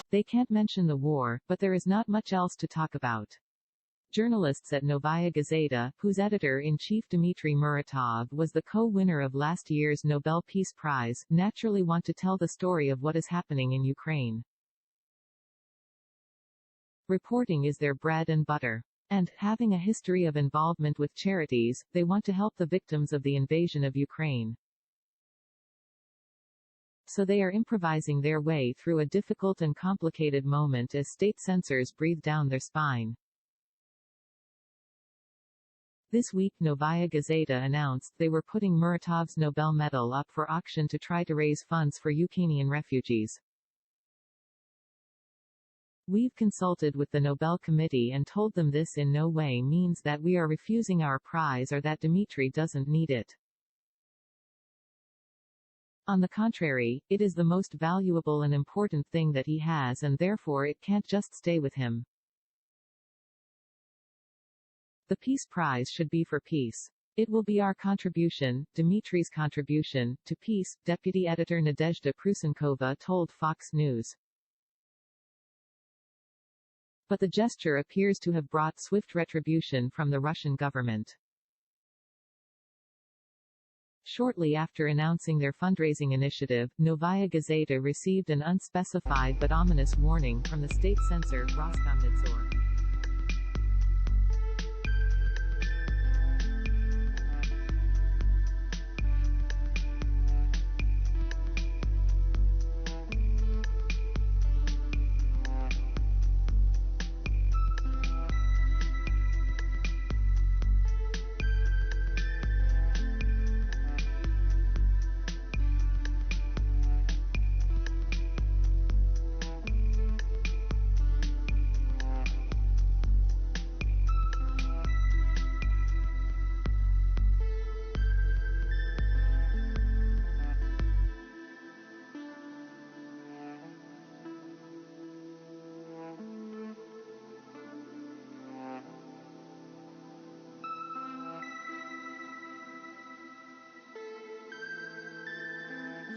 They can't mention the war, but there is not much else to talk about. Journalists at Novaya Gazeta, whose editor-in-chief Dmitry Muratov was the co-winner of last year's Nobel Peace Prize, naturally want to tell the story of what is happening in Ukraine. Reporting is their bread and butter. And, having a history of involvement with charities, they want to help the victims of the invasion of Ukraine. So they are improvising their way through a difficult and complicated moment as state censors breathe down their spine. This week Novaya Gazeta announced they were putting Muratov's Nobel Medal up for auction to try to raise funds for Ukainian refugees. We've consulted with the Nobel Committee and told them this in no way means that we are refusing our prize or that Dmitry doesn't need it. On the contrary, it is the most valuable and important thing that he has and therefore it can't just stay with him. The Peace Prize should be for peace. It will be our contribution, Dmitry's contribution, to peace, Deputy Editor Nadezhda Prusenkova told Fox News. But the gesture appears to have brought swift retribution from the Russian government. Shortly after announcing their fundraising initiative, Novaya Gazeta received an unspecified but ominous warning from the state censor, Roskomnadzor.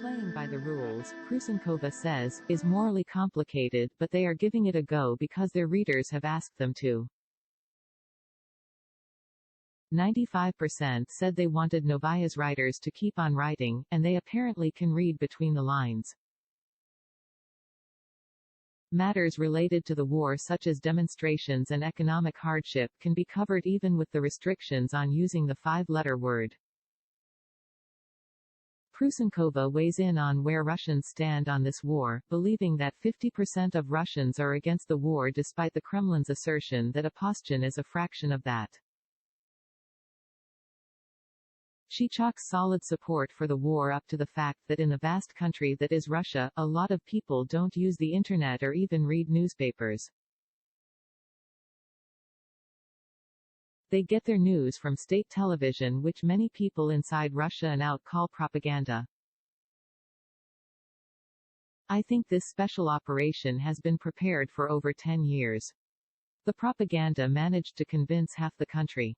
Playing by the rules, Prusenkova says, is morally complicated but they are giving it a go because their readers have asked them to. 95% said they wanted Novaya's writers to keep on writing, and they apparently can read between the lines. Matters related to the war such as demonstrations and economic hardship can be covered even with the restrictions on using the five-letter word. Prusenkova weighs in on where Russians stand on this war, believing that 50% of Russians are against the war despite the Kremlin's assertion that oppostion is a fraction of that. She chalks solid support for the war up to the fact that in the vast country that is Russia, a lot of people don't use the internet or even read newspapers. They get their news from state television, which many people inside Russia and out call propaganda. I think this special operation has been prepared for over 10 years. The propaganda managed to convince half the country.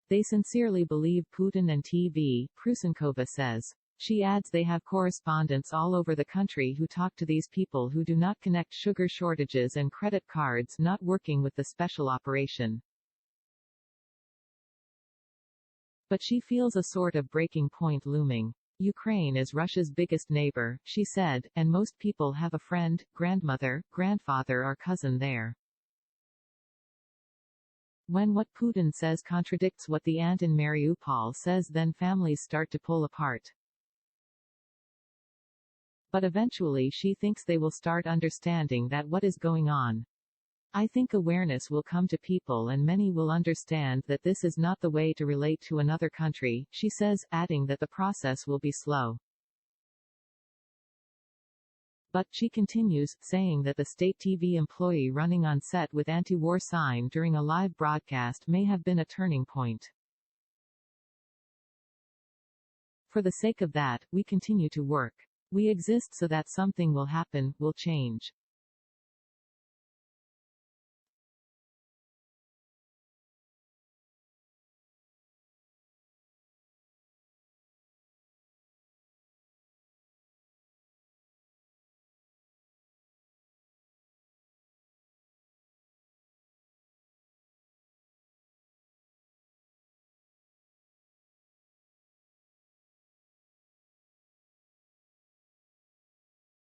They sincerely believe Putin and TV, Prusenkova says. She adds they have correspondents all over the country who talk to these people who do not connect sugar shortages and credit cards not working with the special operation. But she feels a sort of breaking point looming. Ukraine is Russia's biggest neighbor, she said, and most people have a friend, grandmother, grandfather or cousin there. When what Putin says contradicts what the aunt in Mariupol says, then families start to pull apart. But eventually she thinks they will start understanding that what is going on. I think awareness will come to people and many will understand that this is not the way to relate to another country, she says, adding that the process will be slow. But, she continues, saying that the state TV employee running on set with anti-war sign during a live broadcast may have been a turning point. For the sake of that, we continue to work. We exist so that something will happen, will change.